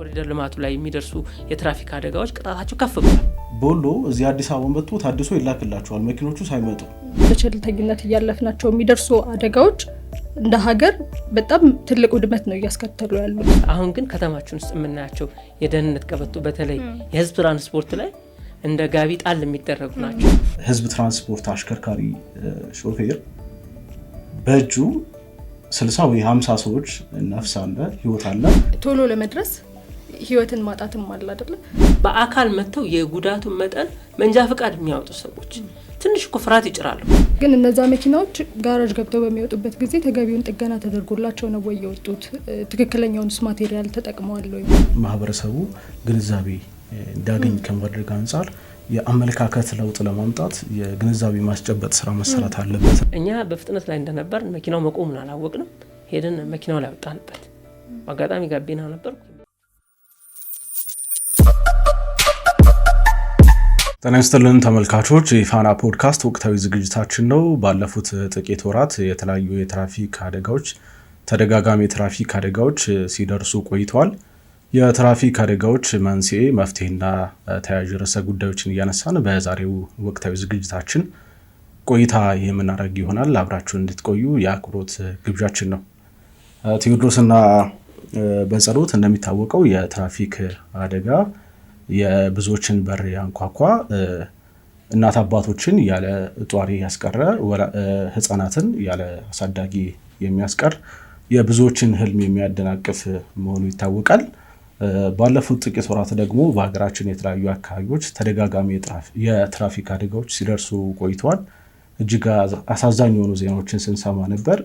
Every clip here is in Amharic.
በኮሪደር ልማቱ ላይ የሚደርሱ የትራፊክ አደጋዎች ቅጣታቸው ከፍ ብሏል። ቦሎ እዚህ አዲስ አበባ መጥቶ ታድሶ ይላክላቸዋል መኪኖቹ ሳይመጡ። በቸልተኝነት እያለፍናቸው የሚደርሱ አደጋዎች እንደ ሀገር በጣም ትልቅ ውድመት ነው እያስከተሉ ያሉት። አሁን ግን ከተማችን ውስጥ የምናያቸው የደህንነት ቀበቶ በተለይ የህዝብ ትራንስፖርት ላይ እንደ ጋቢ ጣል የሚደረጉ ናቸው። ህዝብ ትራንስፖርት አሽከርካሪ ሾፌር በእጁ 60 ወይ 50 ሰዎች ነፍስ አለ ህይወት አለ። ቶሎ ለመድረስ ህይወትን ማጣትም አለ አይደለ? በአካል መተው የጉዳቱን መጠን መንጃ ፈቃድ የሚያወጡ ሰዎች ትንሽ ኩፍራት ይጭራሉ። ግን እነዛ መኪናዎች ጋራጅ ገብተው በሚወጡበት ጊዜ ተገቢውን ጥገና ተደርጎላቸው ነው ወይ የወጡት? ትክክለኛውንስ ማቴሪያል ተጠቅመዋል ወይ? ማህበረሰቡ ግንዛቤ እንዳገኝ ከማድረግ አንፃር የአመለካከት ለውጥ ለማምጣት የግንዛቤ ማስጨበጥ ስራ መሰራት አለበት። እኛ በፍጥነት ላይ እንደነበር መኪናው መቆሙን አላወቅንም። ሄደን መኪናው ላይ ወጣንበት። አጋጣሚ ጋቢና ነበር። ጤና ይስጥልን ተመልካቾች፣ የፋና ፖድካስት ወቅታዊ ዝግጅታችን ነው። ባለፉት ጥቂት ወራት የተለያዩ የትራፊክ አደጋዎች ተደጋጋሚ የትራፊክ አደጋዎች ሲደርሱ ቆይተዋል። የትራፊክ አደጋዎች መንስኤ፣ መፍትሄና ተያያዥ ርዕሰ ጉዳዮችን እያነሳን በዛሬው ወቅታዊ ዝግጅታችን ቆይታ የምናደርግ ይሆናል። አብራችሁ እንድትቆዩ የአክብሮት ግብዣችን ነው። ቴዎድሮስና በጸሎት እንደሚታወቀው የትራፊክ አደጋ የብዙዎችን በር ያንኳኳ፣ እናት አባቶችን ያለ ጧሪ ያስቀረ፣ ህፃናትን ያለ አሳዳጊ የሚያስቀር፣ የብዙዎችን ህልም የሚያደናቅፍ መሆኑ ይታወቃል። ባለፉት ጥቂት ወራት ደግሞ በሀገራችን የተለያዩ አካባቢዎች ተደጋጋሚ የትራፊክ አደጋዎች ሲደርሱ ቆይተዋል። እጅግ አሳዛኝ የሆኑ ዜናዎችን ስንሰማ ነበር።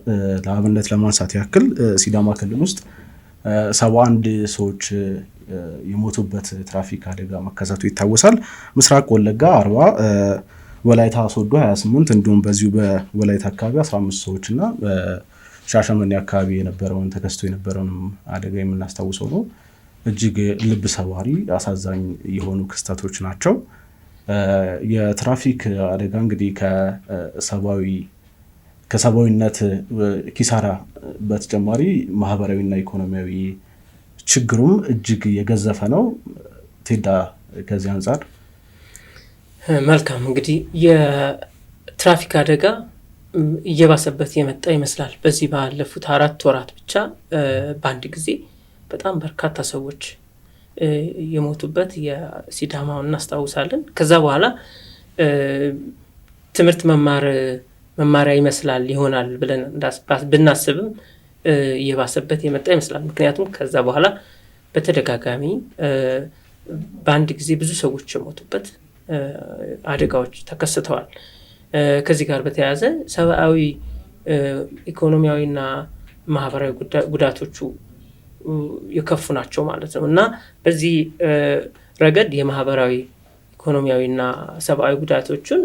ለአብነት ለማንሳት ያክል ሲዳማ ክልል ውስጥ 71 ሰዎች የሞቱበት ትራፊክ አደጋ መከሰቱ ይታወሳል። ምስራቅ ወለጋ 40፣ ወላይታ ሶዶ 28፣ እንዲሁም በዚሁ በወላይታ አካባቢ 15 ሰዎች እና ሻሸመኔ አካባቢ የነበረውን ተከስቶ የነበረውን አደጋ የምናስታውሰው ነው። እጅግ ልብ ሰባሪ አሳዛኝ የሆኑ ክስተቶች ናቸው። የትራፊክ አደጋ እንግዲህ ከሰብአዊነት ኪሳራ በተጨማሪ ማህበራዊና ኢኮኖሚያዊ ችግሩም እጅግ የገዘፈ ነው። ቴዳ ከዚህ አንጻር መልካም። እንግዲህ የትራፊክ አደጋ እየባሰበት የመጣ ይመስላል። በዚህ ባለፉት 4 ወራት ብቻ በአንድ ጊዜ በጣም በርካታ ሰዎች የሞቱበት የሲዳማውን እናስታውሳለን። ከዛ በኋላ ትምህርት መማሪያ ይመስላል ይሆናል ብለን ብናስብም እየባሰበት የመጣ ይመስላል። ምክንያቱም ከዛ በኋላ በተደጋጋሚ በአንድ ጊዜ ብዙ ሰዎች የሞቱበት አደጋዎች ተከስተዋል። ከዚህ ጋር በተያያዘ ሰብአዊ፣ ኢኮኖሚያዊና ማህበራዊ ጉዳቶቹ የከፉ ናቸው ማለት ነው እና በዚህ ረገድ የማህበራዊ ኢኮኖሚያዊና ሰብአዊ ጉዳቶቹን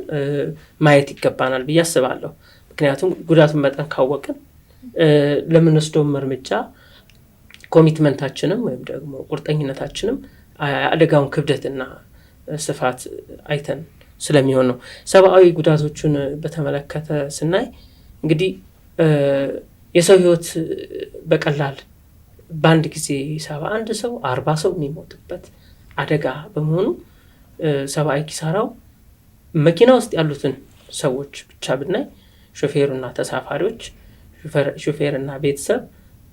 ማየት ይገባናል ብዬ አስባለሁ። ምክንያቱም ጉዳቱን መጠን ካወቅን ለምንወስደውም እርምጃ ኮሚትመንታችንም ወይም ደግሞ ቁርጠኝነታችንም አደጋውን ክብደትና ስፋት አይተን ስለሚሆን ነው። ሰብአዊ ጉዳቶቹን በተመለከተ ስናይ እንግዲህ የሰው ህይወት በቀላል በአንድ ጊዜ 71 ሰው 40 ሰው የሚሞትበት አደጋ በመሆኑ ሰብአዊ ኪሳራው መኪና ውስጥ ያሉትን ሰዎች ብቻ ብናይ ሾፌሩና ተሳፋሪዎች፣ ሾፌርና ቤተሰብ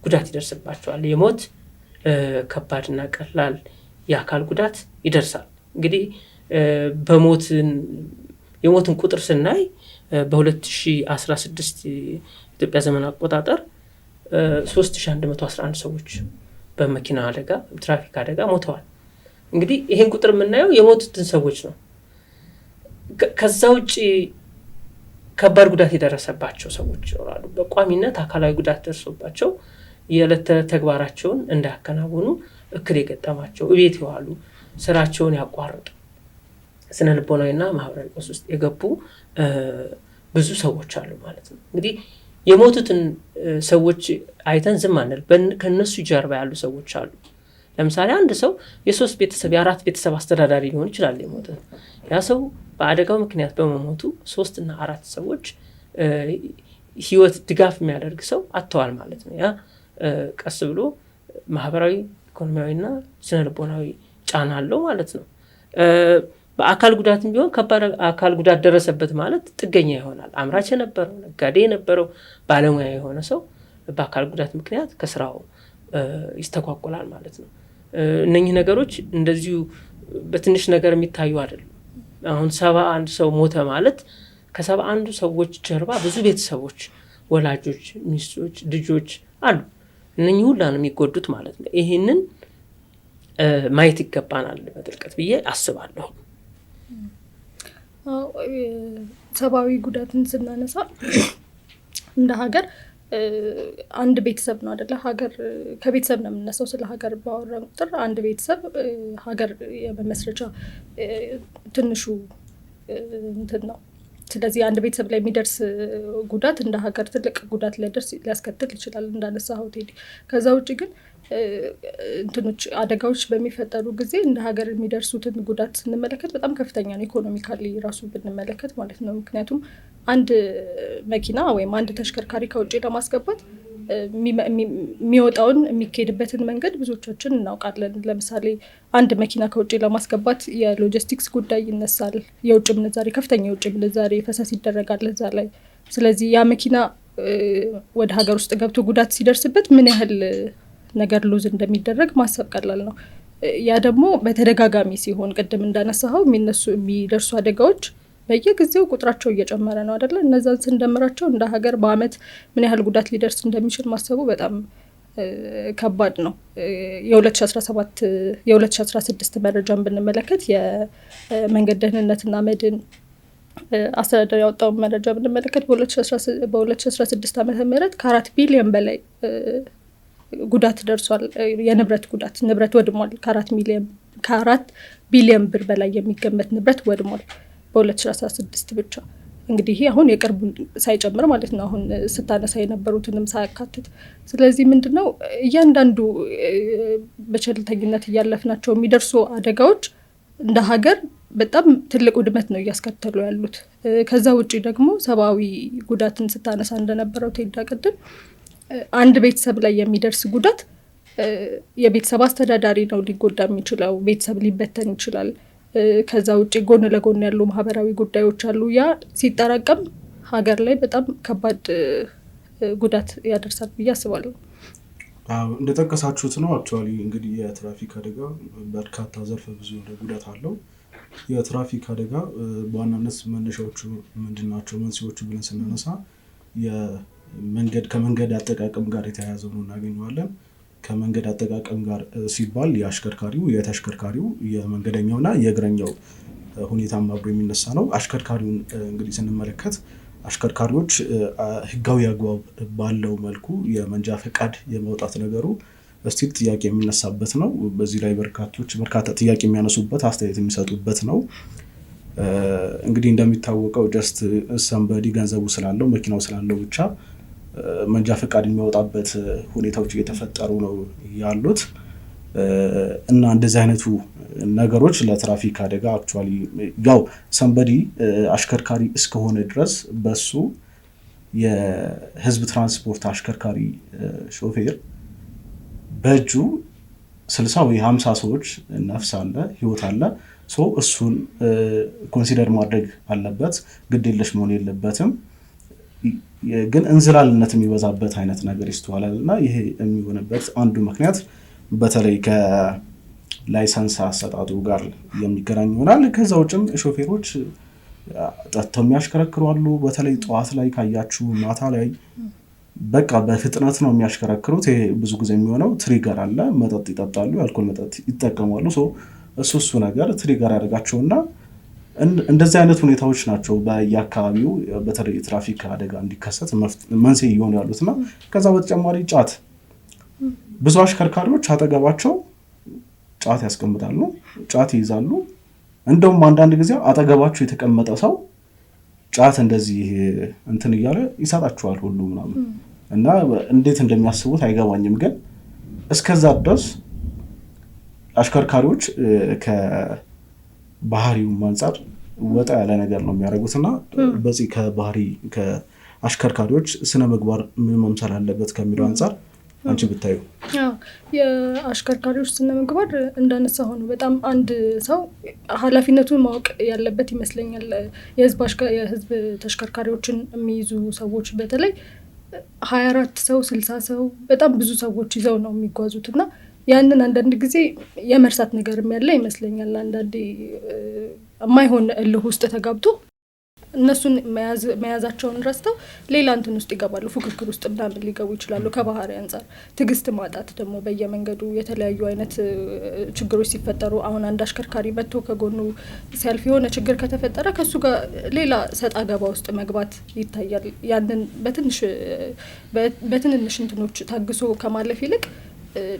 ጉዳት ይደርስባቸዋል። የሞት ከባድና ቀላል የአካል ጉዳት ይደርሳል። እንግዲህ የሞትን ቁጥር ስናይ በ2016 ኢትዮጵያ ዘመን አቆጣጠር 3111 ሰዎች በመኪና አደጋ ትራፊክ አደጋ ሞተዋል። እንግዲህ ይሄን ቁጥር የምናየው የሞቱትን ሰዎች ነው። ከዛ ውጪ ከባድ ጉዳት የደረሰባቸው ሰዎች ይኖራሉ። በቋሚነት አካላዊ ጉዳት ደርሶባቸው የዕለት ተግባራቸውን እንዳያከናውኑ እክል የገጠማቸው፣ እቤት የዋሉ፣ ስራቸውን ያቋረጡ፣ ስነ ልቦናዊና ማህበራዊ ቀውስ ውስጥ የገቡ ብዙ ሰዎች አሉ ማለት ነው። እንግዲህ የሞቱትን ሰዎች አይተን ዝም አንል። ከነሱ ጀርባ ያሉ ሰዎች አሉ። ለምሳሌ አንድ ሰው የ3 ቤተሰብ የ4 ቤተሰብ አስተዳዳሪ ሊሆን ይችላል። የሞተ ያ ሰው በአደጋው ምክንያት በመሞቱ 3 እና 4 ሰዎች ህይወት ድጋፍ የሚያደርግ ሰው አጥተዋል ማለት ነው። ያ ቀስ ብሎ ማህበራዊ ኢኮኖሚያዊና ስነልቦናዊ ጫና አለው ማለት ነው። በአካል ጉዳትም ቢሆን ከባድ አካል ጉዳት ደረሰበት ማለት ጥገኛ ይሆናል። አምራች የነበረው ነጋዴ የነበረው ባለሙያ የሆነ ሰው በአካል ጉዳት ምክንያት ከስራው ይስተጓጎላል ማለት ነው። እነኚህ ነገሮች እንደዚሁ በትንሽ ነገር የሚታዩ አይደሉም። አሁን 71 ሰው ሞተ ማለት ከ71 ሰዎች ጀርባ ብዙ ቤተሰቦች፣ ወላጆች፣ ሚስቶች፣ ልጆች አሉ። እነኚህ ሁላ ነው የሚጎዱት ማለት ነው። ይሄንን ማየት ይገባናል በጥልቀት ብዬ አስባለሁ። ሰብአዊ ጉዳትን ስናነሳ እንደ ሀገር አንድ ቤተሰብ ነው አይደለ? ሀገር ከቤተሰብ ነው የምነሳው። ስለ ሀገር ባወራን ቁጥር አንድ ቤተሰብ ሀገር የመመስረቻ ትንሹ እንትን ነው። ስለዚህ አንድ ቤተሰብ ላይ የሚደርስ ጉዳት እንደ ሀገር ትልቅ ጉዳት ሊያስከትል ይችላል እንዳነሳኸው ቴዲ። ከዛ ውጭ ግን እንትኖች አደጋዎች በሚፈጠሩ ጊዜ እንደ ሀገር የሚደርሱትን ጉዳት ስንመለከት በጣም ከፍተኛ ነው። ኢኮኖሚካሊ ራሱ ብንመለከት ማለት ነው። ምክንያቱም አንድ መኪና ወይም አንድ ተሽከርካሪ ከውጭ ለማስገባት የሚወጣውን የሚካሄድበትን መንገድ ብዙዎቻችን እናውቃለን። ለምሳሌ አንድ መኪና ከውጭ ለማስገባት የሎጂስቲክስ ጉዳይ ይነሳል። የውጭ ምንዛሬ ከፍተኛ የውጭ ምንዛሬ ፈሰስ ይደረጋል እዛ ላይ። ስለዚህ ያ መኪና ወደ ሀገር ውስጥ ገብቶ ጉዳት ሲደርስበት ምን ያህል ነገር ሉዝ እንደሚደረግ ማሰብ ቀላል ነው። ያ ደግሞ በተደጋጋሚ ሲሆን ቅድም እንዳነሳኸው የሚደርሱ አደጋዎች በየጊዜው ቁጥራቸው እየጨመረ ነው አይደለ? እነዛን ስንደምራቸው እንደ ሀገር በአመት ምን ያህል ጉዳት ሊደርስ እንደሚችል ማሰቡ በጣም ከባድ ነው። የ2016 መረጃን ብንመለከት የመንገድ ደህንነትና መድን አስተዳደር ያወጣውን መረጃ ብንመለከት በ2016 ዓመተ ምህረት ከ4 ቢሊዮን በላይ ጉዳት ደርሷል። የንብረት ጉዳት ንብረት ወድሟል። ከ4 ቢሊዮን ብር በላይ የሚገመት ንብረት ወድሟል በ2016 ብቻ። እንግዲህ ይሄ አሁን የቅርቡን ሳይጨምር ማለት ነው፣ አሁን ስታነሳ የነበሩትንም ሳያካትት። ስለዚህ ምንድነው እያንዳንዱ በቸልተኝነት እያለፍናቸው የሚደርሱ አደጋዎች እንደ ሀገር በጣም ትልቅ ውድመት ነው እያስከተሉ ያሉት። ከዛ ውጪ ደግሞ ሰብአዊ ጉዳትን ስታነሳ እንደነበረው ቴዳ ቅድም አንድ ቤተሰብ ላይ የሚደርስ ጉዳት የቤተሰብ አስተዳዳሪ ነው ሊጎዳ የሚችለው፣ ቤተሰብ ሊበተን ይችላል። ከዛ ውጭ ጎን ለጎን ያሉ ማህበራዊ ጉዳዮች አሉ። ያ ሲጠራቀም ሀገር ላይ በጣም ከባድ ጉዳት ያደርሳል ብዬ አስባለሁ። እንደጠቀሳችሁት ነው። አክቹዋሊ እንግዲህ የትራፊክ አደጋ በርካታ ዘርፈ ብዙ ጉዳት አለው። የትራፊክ አደጋ በዋናነት መነሻዎቹ ምንድናቸው? መንስኤዎቹ ብለን ስናነሳ ከመንገድ አጠቃቀም ጋር የተያያዘ ነው እናገኘዋለን። ከመንገድ አጠቃቀም ጋር ሲባል የአሽከርካሪው፣ የተሽከርካሪው፣ የመንገደኛውና የእግረኛው ሁኔታም አብሮ የሚነሳ ነው። አሽከርካሪውን እንግዲህ ስንመለከት አሽከርካሪዎች ህጋዊ አግባብ ባለው መልኩ የመንጃ ፈቃድ የማውጣት ነገሩ እስቲል ጥያቄ የሚነሳበት ነው። በዚህ ላይ በርካታ ጥያቄ የሚያነሱበት አስተያየት የሚሰጡበት ነው። እንግዲህ እንደሚታወቀው ጀስት ሰንበዲ ገንዘቡ ስላለው መኪናው ስላለው ብቻ መንጃ ፈቃድ የሚያወጣበት ሁኔታዎች እየተፈጠሩ ነው ያሉት እና እንደዚህ አይነቱ ነገሮች ለትራፊክ አደጋ አክቹዋሊ ያው ሰንበዲ አሽከርካሪ እስከሆነ ድረስ በሱ የህዝብ ትራንስፖርት አሽከርካሪ ሾፌር በእጁ 60 ወይ 50 ሰዎች ነፍስ አለ፣ ህይወት አለ። እሱን ኮንሲደር ማድረግ አለበት። ግዴለሽ መሆን የለበትም። ግን እንዝላልነት የሚበዛበት አይነት ነገር ይስተዋላል እና ይሄ የሚሆንበት አንዱ ምክንያት በተለይ ከላይሰንስ አሰጣጡ ጋር የሚገናኝ ይሆናል። ከዛ ውጭም ሾፌሮች ጠጥተው የሚያሽከረክሩ አሉ። በተለይ ጠዋት ላይ ካያችሁ ማታ ላይ በቃ በፍጥነት ነው የሚያሽከረክሩት። ይሄ ብዙ ጊዜ የሚሆነው ትሪገር አለ፣ መጠጥ ይጠጣሉ፣ የአልኮል መጠጥ ይጠቀማሉ። እሱ ነገር ትሪገር ያደርጋቸውና እንደዚህ አይነት ሁኔታዎች ናቸው በየአካባቢው በተለይ ትራፊክ አደጋ እንዲከሰት መንስኤ እየሆኑ ያሉትና ከዛ በተጨማሪ ጫት፣ ብዙ አሽከርካሪዎች አጠገባቸው ጫት ያስቀምጣሉ፣ ጫት ይይዛሉ። እንደውም አንዳንድ ጊዜ አጠገባቸው የተቀመጠ ሰው ጫት እንደዚህ እንትን እያለ ይሰጣቸዋል ሁሉ ምናምን እና እንዴት እንደሚያስቡት አይገባኝም። ግን እስከዛ ድረስ አሽከርካሪዎች ከባህሪው አንጻር ወጣ ያለ ነገር ነው የሚያደርጉትና በዚህ ከአሽከርካሪዎች ስነ ምግባር ምን መምሰል አለበት ከሚለው አንጻር አንቺ ብታዩ? የአሽከርካሪዎች ስነ ምግባር እንዳነሳ ሆኖ በጣም አንድ ሰው ኃላፊነቱን ማወቅ ያለበት ይመስለኛል። የህዝብ ተሽከርካሪዎችን የሚይዙ ሰዎች በተለይ 24 ሰው 60 ሰው በጣም ብዙ ሰዎች ይዘው ነው የሚጓዙት እና ያንን አንዳንድ ጊዜ የመርሳት ነገርም ያለ ይመስለኛል። አንዳንዴ የማይሆን እልህ ውስጥ ተጋብቶ እነሱን መያዛቸውን ረስተው ሌላ እንትን ውስጥ ይገባሉ፣ ፉክክር ውስጥ ምናምን ሊገቡ ይችላሉ። ከባህሪ አንጻር ትዕግስት ማጣት ደግሞ በየመንገዱ የተለያዩ አይነት ችግሮች ሲፈጠሩ አሁን አንድ አሽከርካሪ መጥቶ ከጎኑ ሲያልፍ የሆነ ችግር ከተፈጠረ ከሱ ጋር ሌላ ሰጣ ገባ ውስጥ መግባት ይታያል። ያንን በትንንሽ እንትኖች ታግሶ ከማለፍ ይልቅ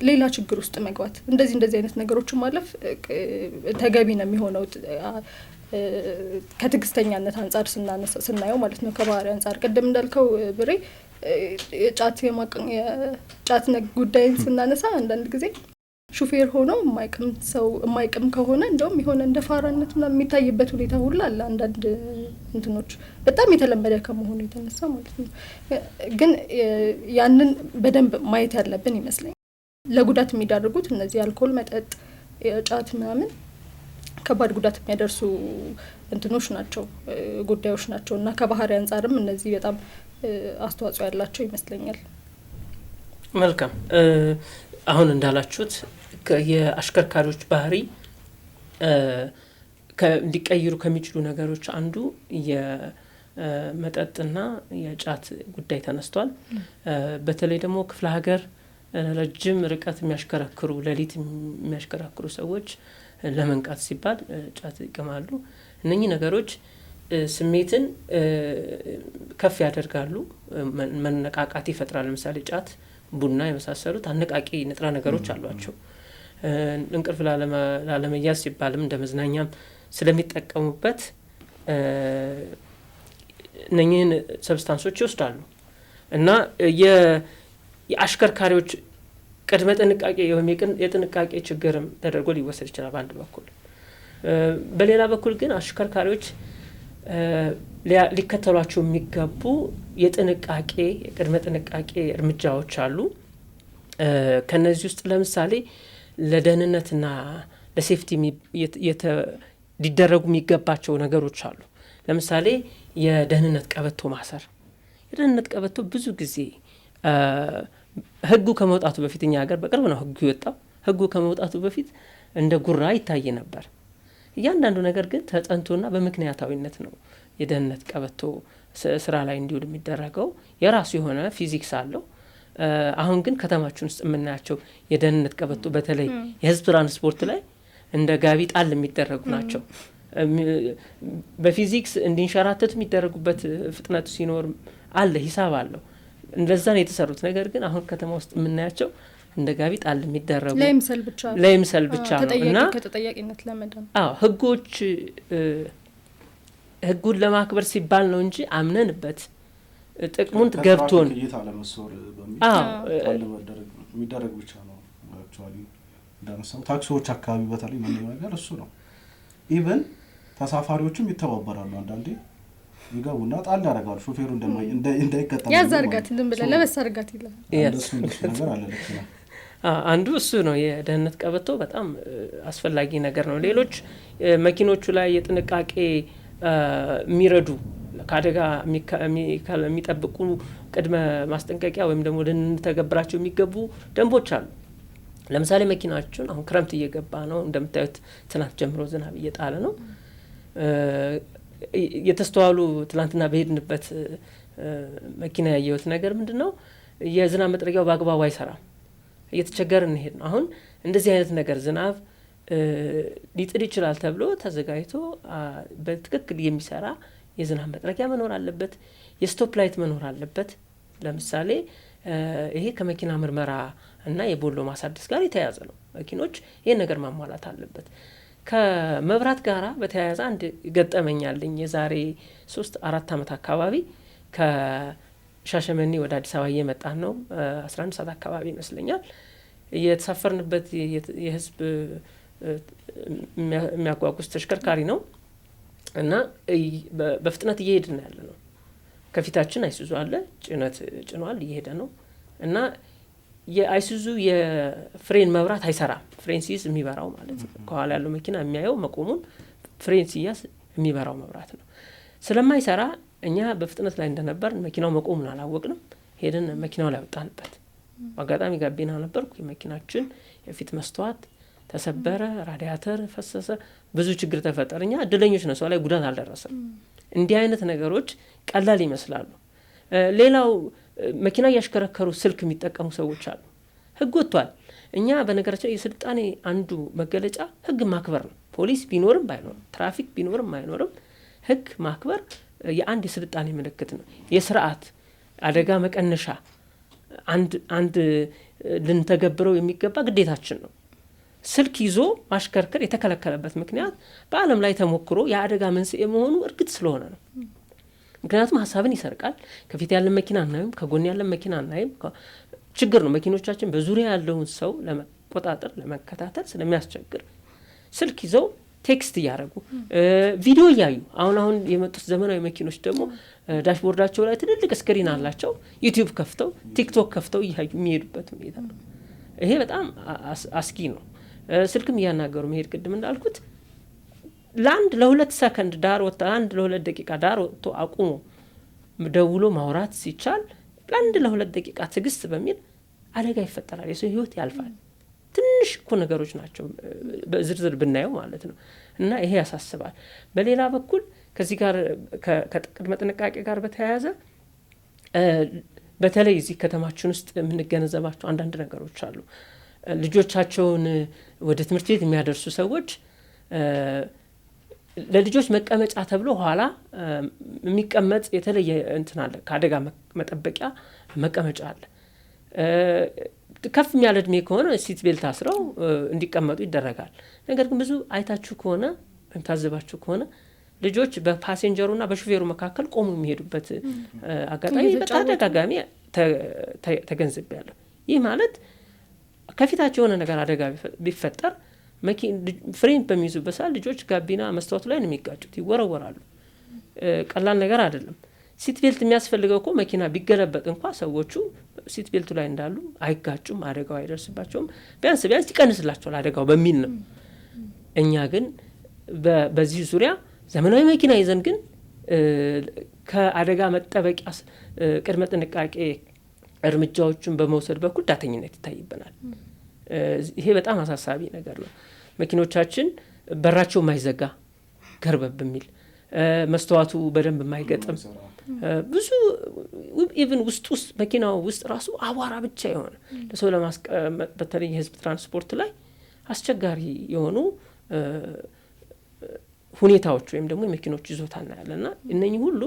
ሌላ ችግር ውስጥ መግባት እንደዚህ አይነት ነገሮችን ማለፍ ተገቢ ነው የሚሆነው ከትዕግስተኛነት አንጻር ስናየው ማለት ነው። ከባህሪ አንጻር ቅድም እንዳልከው ብሬ የጫት ጉዳይን ስናነሳ አንዳንድ ጊዜ ሹፌር ሆኖ የማይቅም ከሆነ እንደውም የሆነ እንደ ፋራነት ምናምን የሚታይበት ሁኔታ ሁሉ አለ። አንዳንድ እንትኖች በጣም የተለመደ ከመሆኑ የተነሳ ማለት ነው። ግን ያንን በደንብ ማየት ያለብን ይመስለኛል። ለጉዳት የሚዳርጉት እነዚህ አልኮል መጠጥ፣ ጫት ምናምን ከባድ ጉዳት የሚያደርሱ እንትኖች ናቸው፣ ጉዳዮች ናቸው እና ከባህሪ አንጻርም እነዚህ በጣም አስተዋጽኦ ያላቸው ይመስለኛል። መልካም። አሁን እንዳላችሁት የአሽከርካሪዎች ባህሪ ሊቀይሩ ከሚችሉ ነገሮች አንዱ የመጠጥና የጫት ጉዳይ ተነስቷል። በተለይ ደግሞ ክፍለ ሀገር ረጅም ርቀት የሚያሽከረክሩ ሌሊት የሚያሽከረክሩ ሰዎች ለመንቃት ሲባል ጫት ይቅማሉ። እነኚህ ነገሮች ስሜትን ከፍ ያደርጋሉ፣ መነቃቃት ይፈጥራል። ለምሳሌ ጫት፣ ቡና የመሳሰሉት አነቃቂ ንጥረ ነገሮች አሏቸው። እንቅልፍ ላለመያዝ ሲባልም እንደ መዝናኛም ስለሚጠቀሙበት እነኚህን ሰብስታንሶች ይወስዳሉ እና የአሽከርካሪዎች ቅድመ ጥንቃቄ ወይም የጥንቃቄ ችግርም ተደርጎ ሊወሰድ ይችላል በአንድ በኩል። በሌላ በኩል ግን አሽከርካሪዎች ሊከተሏቸው የሚገቡ የቅድመ ጥንቃቄ እርምጃዎች አሉ። ከነዚህ ውስጥ ለምሳሌ ለደህንነትና ለሴፍቲ ሊደረጉ የሚገባቸው ነገሮች አሉ። ለምሳሌ የደህንነት ቀበቶ ማሰር። የደህንነት ቀበቶ ብዙ ጊዜ ህጉ ከመውጣቱ በፊት እኛ ሀገር በቅርብ ነው ህጉ የወጣው። ህጉ ከመውጣቱ በፊት እንደ ጉራ ይታይ ነበር። እያንዳንዱ ነገር ግን ተጠንቶና በምክንያታዊነት ነው የደህንነት ቀበቶ ስራ ላይ እንዲውል የሚደረገው። የራሱ የሆነ ፊዚክስ አለው። አሁን ግን ከተማችን ውስጥ የምናያቸው የደህንነት ቀበቶ በተለይ የህዝብ ትራንስፖርት ላይ እንደ ጋቢ ጣል የሚደረጉ ናቸው። በፊዚክስ እንዲንሸራተቱ የሚደረጉበት ፍጥነቱ ሲኖር አለ፣ ሂሳብ አለው። እንደዛ ነው የተሰሩት። ነገር ግን አሁን ከተማ ውስጥ የምናያቸው እንደ ጋቢ ጣል የሚደረጉ ለይምሰል ብቻ ነው እና ከተጠያቂነት ለመዳን ህጉን ለማክበር ሲባል ነው እንጂ አምነንበት ጥቅሙን ገብቶን የሚደረግ ብቻ ነው። አክቹዋሊ እንዳነሳው ታክሲዎች አካባቢ በተለይ ምን ነገር እሱ ነው። ኢቨን ተሳፋሪዎችም ይተባበራሉ። አንዳንዴ ይገቡና ጣል ያደርጋሉ። ሾፌሩ እንዳይከተል ያዛርጋት ዝም ብለህ ለመሳርጋት ይላል። እንደሱ ነገር አለ። ልክ ነው። አንዱ እሱ ነው። የደህንነት ቀበቶ በጣም አስፈላጊ ነገር ነው። ሌሎች መኪኖቹ ላይ የጥንቃቄ የሚረዱ ከአደጋ የሚጠብቁ ቅድመ ማስጠንቀቂያ ወይም ደግሞ ልንተገብራቸው የሚገቡ ደንቦች አሉ። ለምሳሌ መኪናችሁን አሁን ክረምት እየገባ ነው፣ እንደምታዩት ትናንት ጀምሮ ዝናብ እየጣለ ነው። የተስተዋሉ ትናንትና በሄድንበት መኪና ያየሁት ነገር ምንድን ነው? የዝናብ መጥረጊያው በአግባቡ አይሰራም። እየተቸገርን እንሄድ ነው። አሁን እንደዚህ አይነት ነገር ዝናብ ሊጥል ይችላል ተብሎ ተዘጋጅቶ በትክክል የሚሰራ የዝናብ መጥረጊያ መኖር አለበት። የስቶፕ ላይት መኖር አለበት። ለምሳሌ ይሄ ከመኪና ምርመራ እና የቦሎ ማሳደስ ጋር የተያያዘ ነው። መኪኖች ይህን ነገር ማሟላት አለበት። ከመብራት ጋራ በተያያዘ አንድ ገጠመኛለኝ። የዛሬ 3-4 ዓመት አካባቢ ከሻሸመኔ ወደ አዲስ አበባ እየመጣን ነው። 11 ሰዓት አካባቢ ይመስለኛል። የተሳፈርንበት የህዝብ የሚያጓጉዝ ተሽከርካሪ ነው እና በፍጥነት እየሄድን ያለ ነው። ከፊታችን አይሱዙ አለ፣ ጭነት ጭኗል፣ እየሄደ ነው እና የአይሱዙ የፍሬን መብራት አይሰራም። ፍሬን ሲይዝ የሚበራው ማለት ነው። ከኋላ ያለው መኪና የሚያየው መቆሙን፣ ፍሬን ሲያዝ የሚበራው መብራት ነው። ስለማይሰራ እኛ በፍጥነት ላይ እንደነበር መኪናው መቆሙን አላወቅንም። ሄደን መኪናው ላይ ወጣንበት። በአጋጣሚ ጋቢና ነበርኩ። የመኪናችን የፊት መስተዋት ተሰበረ፣ ራዲያተር ፈሰሰ፣ ብዙ ችግር ተፈጠረ። እኛ እድለኞች ነው፣ ሰው ላይ ጉዳት አልደረሰም። እንዲህ አይነት ነገሮች ቀላል ይመስላሉ። ሌላው መኪና እያሽከረከሩ ስልክ የሚጠቀሙ ሰዎች አሉ። ህግ ወጥቷል። እኛ በነገራችን የስልጣኔ አንዱ መገለጫ ህግ ማክበር ነው። ፖሊስ ቢኖርም ባይኖርም፣ ትራፊክ ቢኖርም ባይኖርም ህግ ማክበር የአንድ የስልጣኔ ምልክት ነው። የስርዓት አደጋ መቀነሻ አንድ ልንተገብረው የሚገባ ግዴታችን ነው። ስልክ ይዞ ማሽከርከር የተከለከለበት ምክንያት በዓለም ላይ ተሞክሮ የአደጋ መንስኤ መሆኑ እርግጥ ስለሆነ ነው። ምክንያቱም ሀሳብን ይሰርቃል። ከፊት ያለን መኪና አናይም፣ ከጎን ያለን መኪና አናይም። ችግር ነው። መኪኖቻችን በዙሪያ ያለውን ሰው ለመቆጣጠር ለመከታተል ስለሚያስቸግር ስልክ ይዘው ቴክስት እያደረጉ ቪዲዮ እያዩ አሁን የመጡት ዘመናዊ መኪኖች ደግሞ ዳሽቦርዳቸው ላይ ትልልቅ ስክሪን አላቸው። ዩቲዩብ ከፍተው ቲክቶክ ከፍተው እያዩ የሚሄዱበት ሁኔታ ነው። ይሄ በጣም አስጊ ነው። ስልክም እያናገሩ መሄድ ቅድም እንዳልኩት ለ2 ሰከንድ ዳር ወጥቶ ለ2 ደቂቃ ዳር ወጥቶ አቁሞ ደውሎ ማውራት ሲቻል ለ2 ደቂቃ ትዕግስት በሚል አደጋ ይፈጠራል። የሰው ህይወት ያልፋል። ትንሽ እኮ ነገሮች ናቸው በዝርዝር ብናየው ማለት ነው። እና ይሄ ያሳስባል። በሌላ በኩል ከዚህ ጋር ከቅድመ ጥንቃቄ ጋር በተያያዘ በተለይ እዚህ ከተማችን ውስጥ የምንገነዘባቸው አንዳንድ ነገሮች አሉ። ልጆቻቸውን ወደ ትምህርት ቤት የሚያደርሱ ሰዎች ለልጆች መቀመጫ ተብሎ ኋላ የሚቀመጥ የተለየ እንትን አለ። ከአደጋ መጠበቂያ መቀመጫ አለ። ከፍ ያለ እድሜ ከሆነ ሲት ቤልት አስረው እንዲቀመጡ ይደረጋል። ነገር ግን ብዙ አይታችሁ ከሆነ ወይም ታዘባችሁ ከሆነ ልጆች በፓሴንጀሩና በሹፌሩ መካከል ቆሙ የሚሄዱበት አጋጣሚ በተደጋጋሚ ተገንዝቤያለሁ። ይህ ማለት ከፊታቸው የሆነ ነገር አደጋ ቢፈጠር ፍሬን በሚይዙበት ሰዓት ልጆች ጋቢና መስታወቱ ላይ ነው የሚጋጩት፣ ይወረወራሉ። ቀላል ነገር አይደለም። ሲት ቤልት የሚያስፈልገው እኮ መኪና ቢገለበጥ እንኳ ሰዎቹ ሲት ቤልቱ ላይ እንዳሉ አይጋጩም፣ አደጋው አይደርስባቸውም፣ ቢያንስ ይቀንስላቸዋል አደጋው በሚል ነው። እኛ ግን በዚህ ዙሪያ ዘመናዊ መኪና ይዘን ግን ከአደጋ መጠበቂያ ቅድመ ጥንቃቄ እርምጃዎችን በመውሰድ በኩል ዳተኝነት ይታይብናል። ይሄ በጣም አሳሳቢ ነገር ነው። መኪኖቻችን በራቸው የማይዘጋ ገርበብ በሚል መስተዋቱ በደንብ የማይገጥም ብዙ ኢቭን ውስጥ መኪናው ውስጥ ራሱ አቧራ ብቻ የሆነ ለሰው ለማስቀመጥ በተለይ የህዝብ ትራንስፖርት ላይ አስቸጋሪ የሆኑ ሁኔታዎች ወይም ደግሞ የመኪኖች ይዞታ እናያለና እነኚህ ሁሉ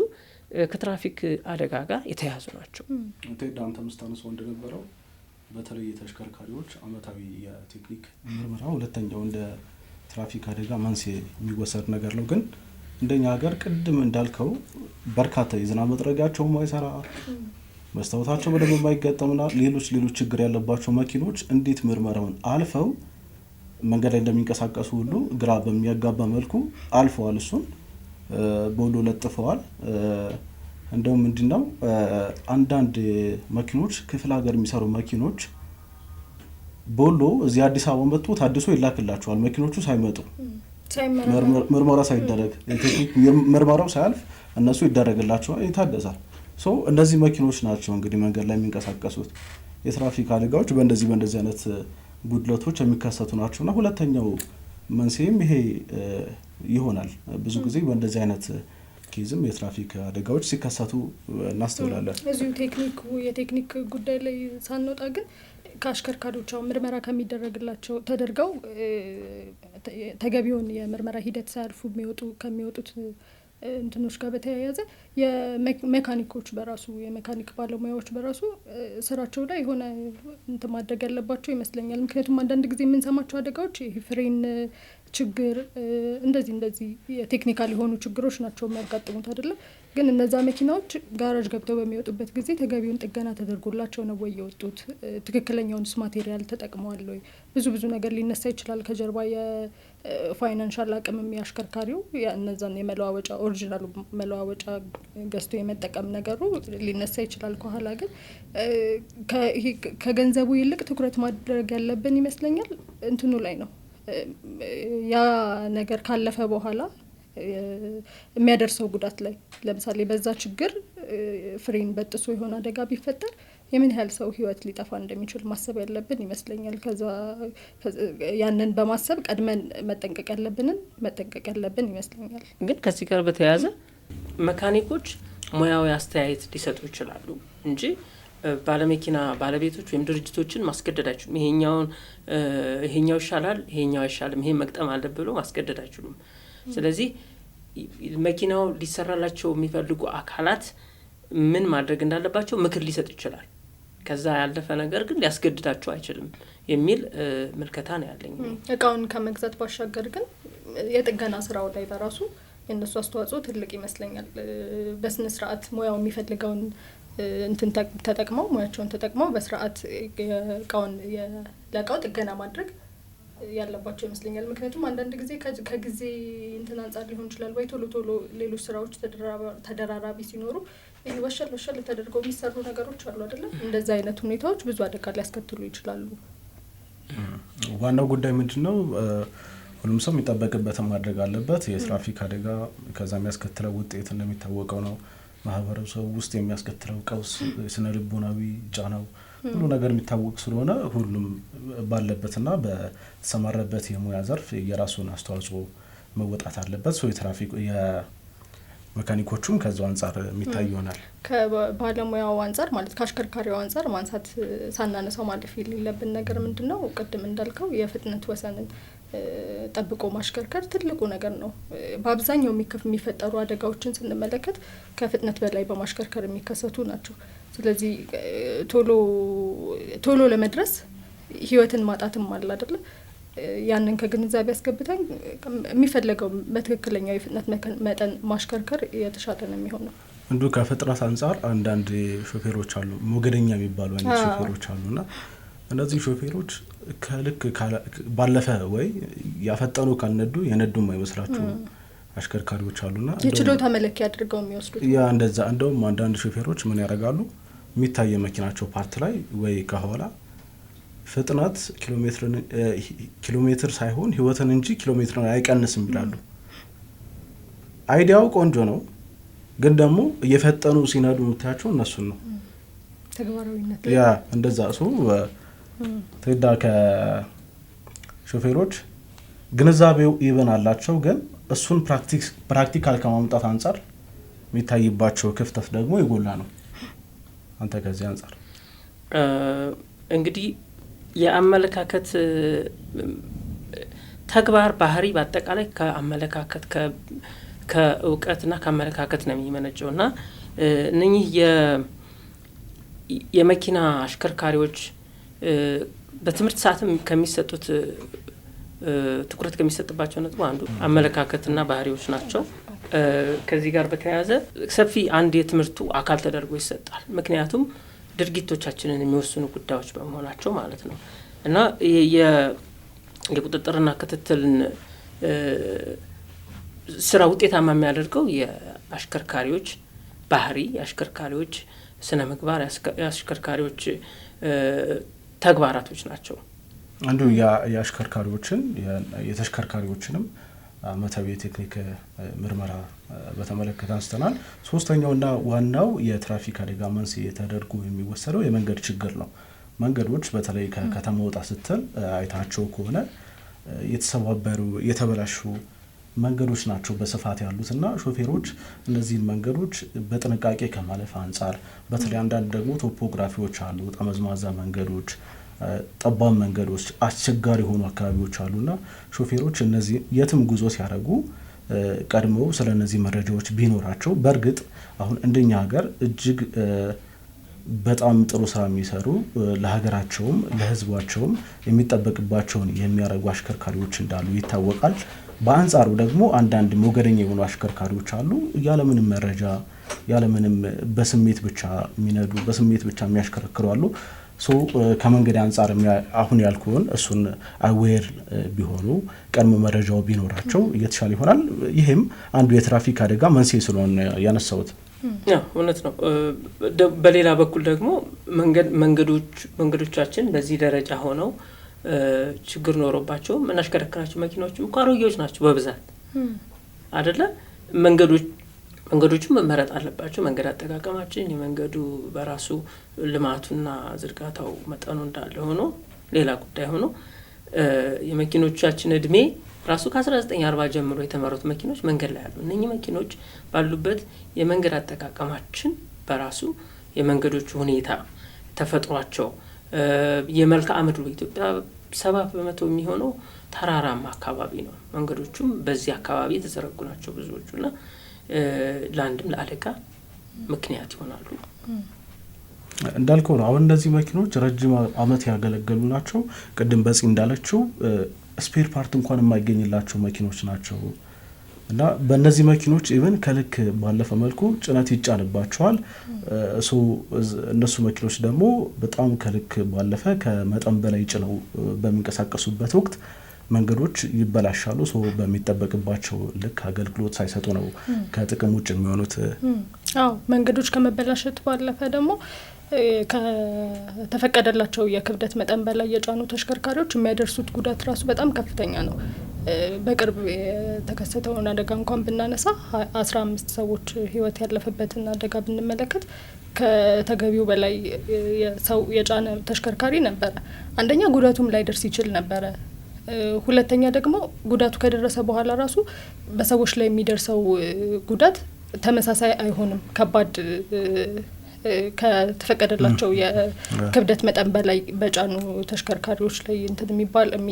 ከትራፊክ አደጋ ጋር የተያያዙ ናቸው። ዳንተ ምስታነሰው እንደነበረው በተለይ ተሽከርካሪዎች አመታዊ የቴክኒክ ምርመራ ሁለተኛው እንደ ትራፊክ አደጋ መንስኤ የሚወሰድ ነገር ነው። ግን እንደኛ ሀገር ቅድም እንዳልከው በርካታ የዝናብ መጥረጊያቸው ማይሰራ መስታወታቸው በደንብ የማይገጠምና ሌሎች ችግር ያለባቸው መኪኖች እንዴት ምርመራውን አልፈው መንገድ ላይ እንደሚንቀሳቀሱ ሁሉ ግራ በሚያጋባ መልኩ አልፈዋል። እሱን ቦሎ ለጥፈዋል። እንደውም ምንድነው አንዳንድ መኪኖች ክፍለ ሀገር የሚሰሩ መኪኖች ቦሎ እዚህ አዲስ አበባ መጥቶ ታድሶ ይላክላቸዋል። መኪኖቹ ሳይመጡ ምርመራ ሳይደረግ የቴክኒክ ምርመራው ሳያልፍ እነሱ ይደረግላቸዋል፣ ይታደሳል። እነዚህ መኪኖች ናቸው እንግዲህ መንገድ ላይ የሚንቀሳቀሱት። የትራፊክ አደጋዎች በእንደዚህ አይነት ጉድለቶች የሚከሰቱ ናቸውና ሁለተኛው መንስኤም ይሄ ይሆናል። ብዙ ጊዜ በእንደዚህ አይነት ኬዝም የትራፊክ አደጋዎች ሲከሰቱ እናስተውላለን። እዚሁ የቴክኒክ ጉዳይ ላይ ሳንወጣ ግን ከአሽከርካሪዎች ምርመራ ከሚደረግላቸው ተደርገው ተገቢውን የምርመራ ሂደት ሳያልፉ ከሚወጡት እንትኖች ጋር በተያያዘ የሜካኒኮች በራሱ የሜካኒክ ባለሙያዎች በራሱ ስራቸው ላይ የሆነ እንትን ማድረግ ያለባቸው ይመስለኛል። ምክንያቱም አንዳንድ ጊዜ የምንሰማቸው አደጋዎች ፍሬን ችግር እንደዚህ የቴክኒካል የሆኑ ችግሮች ናቸው የሚያጋጥሙት አይደለም። ግን እነዛ መኪናዎች ጋራጅ ገብተው በሚወጡበት ጊዜ ተገቢውን ጥገና ተደርጎላቸው ነው ወይ የወጡት? ትክክለኛውንስ ማቴሪያል ተጠቅመዋል ወይ? ብዙ ነገር ሊነሳ ይችላል ከጀርባ የፋይናንሻል አቅም የሚያሽከርካሪው እነዛን የመለዋወጫ ኦሪጂናሉ መለዋወጫ ገዝቶ የመጠቀም ነገሩ ሊነሳ ይችላል ከኋላ። ግን ከገንዘቡ ይልቅ ትኩረት ማድረግ ያለብን ይመስለኛል እንትኑ ላይ ነው። ያ ነገር ካለፈ በኋላ የሚያደርሰው ጉዳት ላይ ለምሳሌ በዛ ችግር ፍሬን በጥሶ የሆነ አደጋ ቢፈጠር የምን ያህል ሰው ህይወት ሊጠፋ እንደሚችል ማሰብ ያለብን ይመስለኛል። ከዛ ያንን በማሰብ ቀድመን መጠንቀቅ ያለብን ይመስለኛል። ግን ከዚህ ጋር በተያያዘ መካኒኮች ሙያዊ አስተያየት ሊሰጡ ይችላሉ እንጂ ባለመኪና ባለቤቶች ወይም ድርጅቶችን ማስገደድ አይችሉም። ይሄኛው ይሻላል፣ ይሄኛው አይሻልም፣ ይሄን መቅጠም አለብን ብሎ ማስገደድ አይችሉም። ስለዚህ መኪናው ሊሰራላቸው የሚፈልጉ አካላት ምን ማድረግ እንዳለባቸው ምክር ሊሰጥ ይችላል። ከዛ ያለፈ ነገር ግን ሊያስገድዳቸው አይችልም የሚል ምልከታ ነው ያለኝ። እቃውን ከመግዛት ባሻገር ግን የጥገና ስራው ላይ በራሱ የነሱ አስተዋጽኦ ትልቅ ይመስለኛል። በስነ ስርዓት ሙያው የሚፈልገውን እንትን ተጠቅመው ሙያቸውን ተጠቅመው በስርዓት ለእቃው ጥገና ማድረግ ያለባቸው ይመስለኛል። ምክንያቱም አንዳንድ ጊዜ ከጊዜ እንትን አንጻር ሊሆን ይችላል ወይ ቶሎ ሌሎች ስራዎች ተደራራቢ ሲኖሩ ይሄ ወሸል ተደርገው የሚሰሩ ነገሮች አሉ አይደለም። እንደዚህ አይነት ሁኔታዎች ብዙ አደጋ ሊያስከትሉ ይችላሉ። ዋናው ጉዳይ ምንድነው? ሁሉም ሰው የሚጠበቅበትን ማድረግ አለበት። የትራፊክ አደጋ ከዛ የሚያስከትለው ውጤት እንደሚታወቀው ነው። ማህበረሰቡ ውስጥ የሚያስከትለው ቀውስ፣ ስነ ልቦናዊ ጫናው ሁሉ ነገር የሚታወቅ ስለሆነ ሁሉም ባለበትና በተሰማረበት የሙያ ዘርፍ የራሱን አስተዋጽኦ መወጣት አለበት። የትራፊክ የመካኒኮቹም ከዛው አንጻር የሚታይ ይሆናል። ከባለሙያው አንጻር ማለት ከአሽከርካሪው አንጻር ማንሳት ሳናነሳው ማለፍ የሌለብን ነገር ምንድነው? ቅድም እንዳልከው የፍጥነት ወሰንን ጠብቆ ማሽከርከር ትልቁ ነገር ነው። በአብዛኛው የሚፈጠሩ አደጋዎችን ስንመለከት ከፍጥነት በላይ በማሽከርከር የሚከሰቱ ናቸው። ስለዚህ ቶሎ ለመድረስ ህይወትን ማጣትም አለ አይደለ? ያንን ከግንዛቤ ያስገብተን የሚፈለገው በትክክለኛው የፍጥነት መጠን ማሽከርከር የተሻለ ነው የሚሆነው። እንዱ ከፍጥነት አንጻር አንዳንድ ሾፌሮች አሉ፣ ሞገደኛ የሚባሉ አይነት ሾፌሮች አሉና እነዚህ ሾፌሮች ከልክ ባለፈ ወይ ያፈጠኑ ካልነዱ የነዱም አይመስላችሁ አሽከርካሪዎች አሉና የችሎታ መለኪያ አድርገው የሚወስዱት ያ እንደዛ። እንደውም አንዳንድ ሾፌሮች ምን ያደርጋሉ? የሚታየ መኪናቸው ፓርት ላይ ወይ ከኋላ ፍጥነት ኪሎሜትር ሳይሆን ህይወትን እንጂ ኪሎሜትርን አይቀንስም ይላሉ። አይዲያው ቆንጆ ነው፣ ግን ደግሞ እየፈጠኑ ሲነዱ የምታያቸው እነሱን ነው። ተግባራዊነት ያ እንደዛ ትዳ ከሾፌሮች ግንዛቤው ኢቨን አላቸው፣ ግን እሱን ፕራክቲካል ከማምጣት አንጻር የሚታይባቸው ክፍተት ደግሞ የጎላ ነው። አንተ ከዚህ አንጻር እንግዲህ የአመለካከት ተግባር ባህሪ በአጠቃላይ ከአመለካከት ከእውቀትና ከአመለካከት ነው የሚመነጨውና እነኚህ የመኪና አሽከርካሪዎች በትምህርት ሰዓትም ከሚሰጡት ትኩረት ከሚሰጥባቸው ነጥብ አንዱ አመለካከትና ባህሪዎች ናቸው። ከዚህ ጋር በተያያዘ ሰፊ አንድ የትምህርቱ አካል ተደርጎ ይሰጣል። ምክንያቱም ድርጊቶቻችንን የሚወስኑ ጉዳዮች በመሆናቸው ማለት ነው። እና የቁጥጥርና ክትትልን ስራ ውጤታማ የሚያደርገው የአሽከርካሪዎች ባህሪ፣ የአሽከርካሪዎች ስነ ምግባር፣ የአሽከርካሪዎች ተግባራቶች ናቸው። አንዱ የአሽከርካሪዎችን የተሽከርካሪዎችንም አመታዊ የቴክኒክ ምርመራ በተመለከተ አንስተናል። ሶስተኛውና ዋናው የትራፊክ አደጋ መንስኤ ተደርጎ የሚወሰደው የመንገድ ችግር ነው። መንገዶች በተለይ ከከተማ ወጣ ስትል አይታቸው ከሆነ የተሰባበሩ የተበላሹ መንገዶች ናቸው በስፋት ያሉትና ሾፌሮች እነዚህን መንገዶች በጥንቃቄ ከማለፍ አንጻር በተለይ አንዳንድ ደግሞ ቶፖግራፊዎች አሉ፣ ጠመዝማዛ መንገዶች፣ ጠባብ መንገዶች፣ አስቸጋሪ የሆኑ አካባቢዎች አሉና ሾፌሮች እነዚህ የትም ጉዞ ሲያደርጉ ቀድመው ስለነዚህ መረጃዎች ቢኖራቸው በእርግጥ አሁን እንደኛ ሀገር እጅግ በጣም ጥሩ ስራ የሚሰሩ ለሀገራቸውም ለሕዝባቸውም የሚጠበቅባቸውን የሚያደርጉ አሽከርካሪዎች እንዳሉ ይታወቃል። በአንጻሩ ደግሞ አንዳንድ ሞገደኛ የሆኑ አሽከርካሪዎች አሉ። ያለምንም መረጃ ያለምንም በስሜት ብቻ የሚነዱ በስሜት ብቻ የሚያሽከረክሩ አሉ። ከመንገድ አንጻር አሁን ያልኩን እሱን አዌር ቢሆኑ ቀድሞ መረጃው ቢኖራቸው እየተሻለ ይሆናል። ይሄም አንዱ የትራፊክ አደጋ መንስኤ ስለሆነ ያነሳሁት። እውነት ነው። በሌላ በኩል ደግሞ መንገዶቻችን በዚህ ደረጃ ሆነው ችግር ኖሮባቸው ምናሽከረክራቸው መኪናዎችም እኮ አሮጌዎች ናቸው በብዛት አይደለ? መንገዶቹም መመረጥ አለባቸው። መንገድ አጠቃቀማችን የመንገዱ በራሱ ልማቱና ዝርጋታው መጠኑ እንዳለ ሆኖ ሌላ ጉዳይ ሆኖ የመኪኖቻችን እድሜ ራሱ ከ1940 ጀምሮ የተመረቱ መኪኖች መንገድ ላይ አሉ። እነኚህ መኪኖች ባሉበት የመንገድ አጠቃቀማችን በራሱ የመንገዶቹ ሁኔታ ተፈጥሯቸው የመልክዓ ምድሩ ኢትዮጵያ 70% የሚሆነው ተራራማ አካባቢ ነው። መንገዶቹም በዚህ አካባቢ የተዘረጉ ናቸው ብዙዎቹና ለአንድም ለአደጋ ምክንያት ይሆናሉ። እንዳልከው ነው። አሁን እነዚህ መኪኖች ረጅም ዓመት ያገለገሉ ናቸው። ቅድም በጽ እንዳለችው ስፔር ፓርት እንኳን የማይገኝላቸው መኪኖች ናቸው እና በእነዚህ መኪኖች ኢቨን ከልክ ባለፈ መልኩ ጭነት ይጫንባቸዋል። እነሱ መኪኖች ደግሞ በጣም ከልክ ባለፈ ከመጠን በላይ ጭነው በሚንቀሳቀሱበት ወቅት መንገዶች ይበላሻሉ። በሚጠበቅባቸው ልክ አገልግሎት ሳይሰጡ ነው ከጥቅም ውጭ የሚሆኑት። መንገዶች ከመበላሸት ባለፈ ደግሞ ከተፈቀደላቸው የክብደት መጠን በላይ የጫኑ ተሽከርካሪዎች የሚያደርሱት ጉዳት ራሱ በጣም ከፍተኛ ነው። በቅርብ የተከሰተውን አደጋ እንኳን ብናነሳ 15 ሰዎች ህይወት ያለፈበትን አደጋ ብንመለከት ከተገቢው በላይ ሰው የጫነ ተሽከርካሪ ነበረ። አንደኛ ጉዳቱም ላይ ደርስ ይችል ነበረ። ሁለተኛ ደግሞ ጉዳቱ ከደረሰ በኋላ ራሱ በሰዎች ላይ የሚደርሰው ጉዳት ተመሳሳይ አይሆንም። ከባድ ከተፈቀደላቸው የክብደት መጠን በላይ በጫኑ ተሽከርካሪዎች ላይ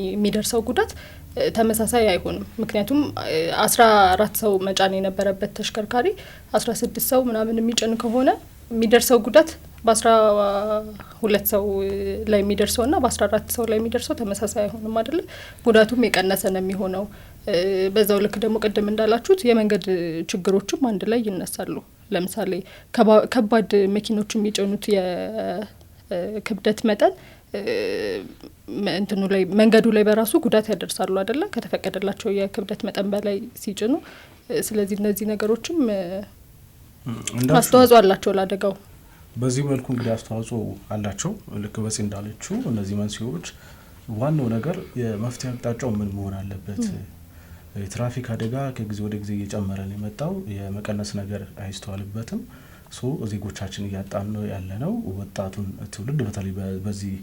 የሚደርሰው ጉዳት ተመሳሳይ አይሆንም። ምክንያቱም 14 ሰው መጫን የነበረበት ተሽከርካሪ 16 ሰው ምናምን የሚጭን ከሆነ የሚደርሰው ጉዳት በ12 ሰው ላይ የሚደርሰውና በ14 ሰው ላይ የሚደርሰው ተመሳሳይ አይሆንም አይደል? ጉዳቱም የቀነሰ ነው የሚሆነው። በዛው ልክ ደግሞ ቅድም እንዳላችሁት የመንገድ ችግሮችም አንድ ላይ ይነሳሉ። ለምሳሌ ከባድ መኪኖች የሚጭኑት የክብደት መጠን ላይ መንገዱ ላይ በራሱ ጉዳት ያደርሳሉ አይደለ? ከተፈቀደላቸው የክብደት መጠን በላይ ሲጭኑ። ስለዚህ እነዚህ ነገሮችም አስተዋጽኦ አላቸው ለአደጋው። በዚህ መልኩ እንግዲህ አስተዋጽኦ አላቸው። ልክ በጽ እንዳለችው እነዚህ መንስኤዎች ዋናው ነገር የመፍትሄ አቅጣጫው ምን መሆን አለበት? የትራፊክ አደጋ ከጊዜ ወደ ጊዜ እየጨመረ ነው የመጣው። የመቀነስ ነገር አይስተዋልበትም። ዜጎቻችን እያጣን ነው ያለነው። ወጣቱን ትውልድ በተለይ በዚህ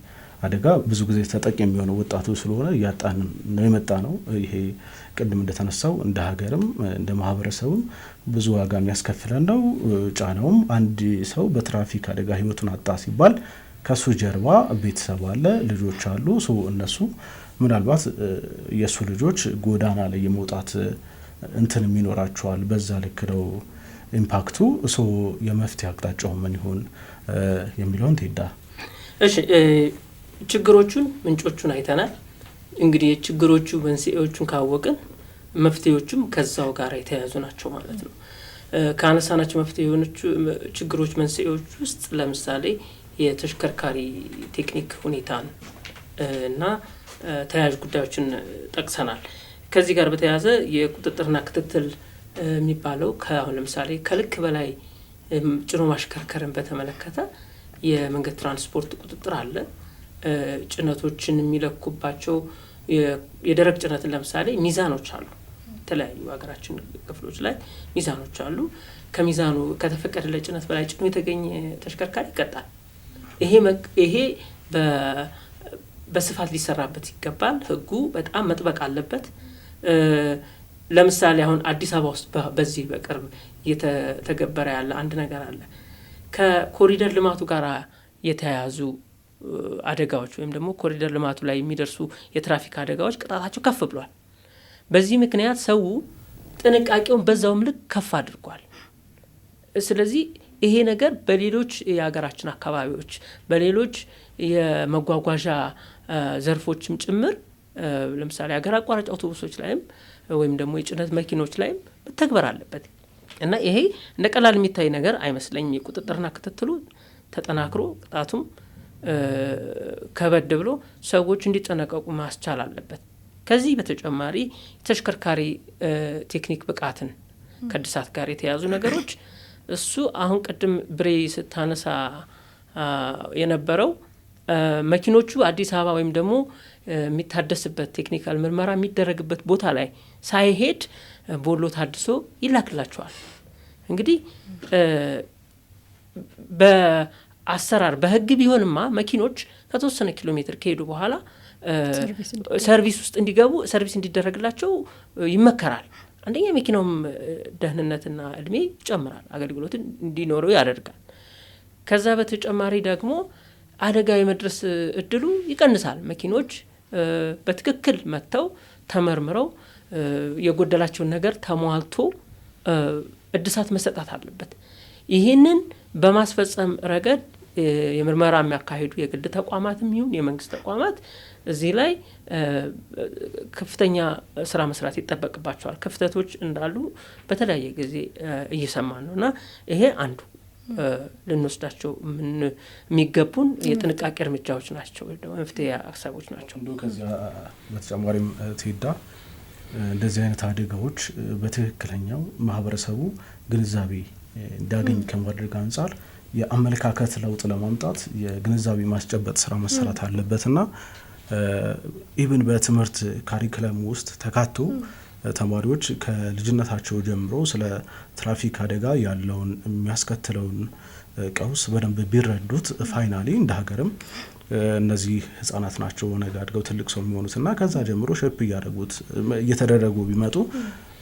አደጋ ብዙ ጊዜ ተጠቂ የሚሆነው ወጣቱ ስለሆነ እያጣን ነው የመጣ ነው። ይሄ ቅድም እንደተነሳው እንደ ሀገርም እንደ ማህበረሰብም ብዙ ዋጋ የሚያስከፍለን ነው። ጫናውም አንድ ሰው በትራፊክ አደጋ ህይወቱን አጣ ሲባል ከሱ ጀርባ ቤተሰብ አለ፣ ልጆች አሉ። እነሱ ምናልባት የሱ ልጆች ጎዳና ላይ የመውጣት እንትንም ይኖራቸዋል። በዛ ልክ ነው ኢምፓክቱ። የመፍትሄ አቅጣጫው ምን ይሆን የሚለውን ትሄዳ። እሺ፣ ችግሮቹን ምንጮቹን አይተናል። እንግዲህ የችግሮቹ መንስኤዎቹን ካወቅን መፍትሄዎቹም ከዛው ጋር የተያያዙ ናቸው ማለት ነው። ካነሳናቸው መፍትሄዎቹ ችግሮች መንስኤዎች ውስጥ ለምሳሌ የተሽከርካሪ ቴክኒክ ሁኔታን እና ተያያዥ ጉዳዮችን ጠቅሰናል። ከዚህ ጋር በተያያዘ የቁጥጥርና ክትትል የሚባለው አሁን ለምሳሌ ከልክ በላይ ጭኖ ማሽከርከርን በተመለከተ የመንገድ ትራንስፖርት ቁጥጥር አለ። ጭነቶችን የሚለኩባቸው የደረቅ ጭነትን ለምሳሌ ሚዛኖች አሉ። የተለያዩ ሀገራችን ክፍሎች ላይ ሚዛኖች አሉ። ከሚዛኑ ከተፈቀደለት ጭነት በላይ ጭኖ የተገኘ ተሽከርካሪ ይቀጣል። ይሄ በስፋት ሊሰራበት ይገባል። ህጉ በጣም መጥበቅ አለበት። ለምሳሌ አሁን አዲስ አበባ ውስጥ በዚህ በቅርብ እየተገበረ ያለ አንድ ነገር አለ። ከኮሪደር ልማቱ ጋር የተያያዙ አደጋዎች ወይም ደግሞ ኮሪደር ልማቱ ላይ የሚደርሱ የትራፊክ አደጋዎች ቅጣታቸው ከፍ ብሏል። በዚህ ምክንያት ሰው ጥንቃቄውን በዛውም ልክ ከፍ አድርጓል። ስለዚህ ይሄ ነገር በሌሎች የሀገራችን አካባቢዎች በሌሎች የመጓጓዣ ዘርፎችም ጭምር ለምሳሌ ሀገር አቋራጭ አውቶቡሶች ላይም ወይም ደግሞ የጭነት መኪኖች ላይም መተግበር አለበት። እና ይሄ እንደ ቀላል የሚታይ ነገር አይመስለኝም። የቁጥጥርና ክትትሉ ተጠናክሮ ቅጣቱም ከበድ ብሎ ሰዎች እንዲጠነቀቁ ማስቻል አለበት። ከዚህ በተጨማሪ የተሽከርካሪ ቴክኒክ ብቃትን ከእድሳት ጋር የተያዙ ነገሮች እሱ አሁን ቅድም ብሬ ስታነሳ የነበረው መኪኖቹ አዲስ አበባ ወይም ደግሞ የሚታደስበት ቴክኒካል ምርመራ የሚደረግበት ቦታ ላይ ሳይሄድ ቦሎ ታድሶ ይላክላቸዋል። እንግዲህ በአሰራር በህግ ቢሆንማ መኪኖች ከተወሰነ ኪሎ ሜትር ከሄዱ በኋላ ሰርቪስ ውስጥ እንዲገቡ ሰርቪስ እንዲደረግላቸው ይመከራል። አንደኛ መኪናውም ደህንነትና እድሜ ይጨምራል፣ አገልግሎትን እንዲኖረው ያደርጋል። ከዛ በተጨማሪ ደግሞ አደጋ የመድረስ እድሉ ይቀንሳል። መኪኖች በትክክል መጥተው ተመርምረው የጎደላቸውን ነገር ተሟልቶ እድሳት መሰጣት አለበት። ይህንን በማስፈጸም ረገድ የምርመራ የሚያካሂዱ የግል ተቋማትም ይሁን የመንግስት ተቋማት እዚህ ላይ ከፍተኛ ስራ መስራት ይጠበቅባቸዋል። ክፍተቶች እንዳሉ በተለያየ ጊዜ እየሰማን ነው እና ይሄ አንዱ ልንወስዳቸው የሚገቡን የጥንቃቄ እርምጃዎች ናቸው፣ መፍትሄ ሀሳቦች ናቸው። እንዲሁ ከዚያ በተጨማሪም ትሄዳ እንደዚህ አይነት አደጋዎች በትክክለኛው ማህበረሰቡ ግንዛቤ እንዲያገኝ ከማድረግ አንጻር የአመለካከት ለውጥ ለማምጣት የግንዛቤ ማስጨበጥ ስራ መሰራት አለበትና ኢቭን በትምህርት ካሪኩለም ውስጥ ተካቶ ተማሪዎች ከልጅነታቸው ጀምሮ ስለ ትራፊክ አደጋ ያለውን የሚያስከትለውን ቀውስ በደንብ ቢረዱት ፋይናሊ እንደ ሀገርም እነዚህ ህጻናት ናቸው ነገ አድገው ትልቅ ሰው የሚሆኑትና ከዛ ጀምሮ ሼፕ እየተደረጉ ቢመጡ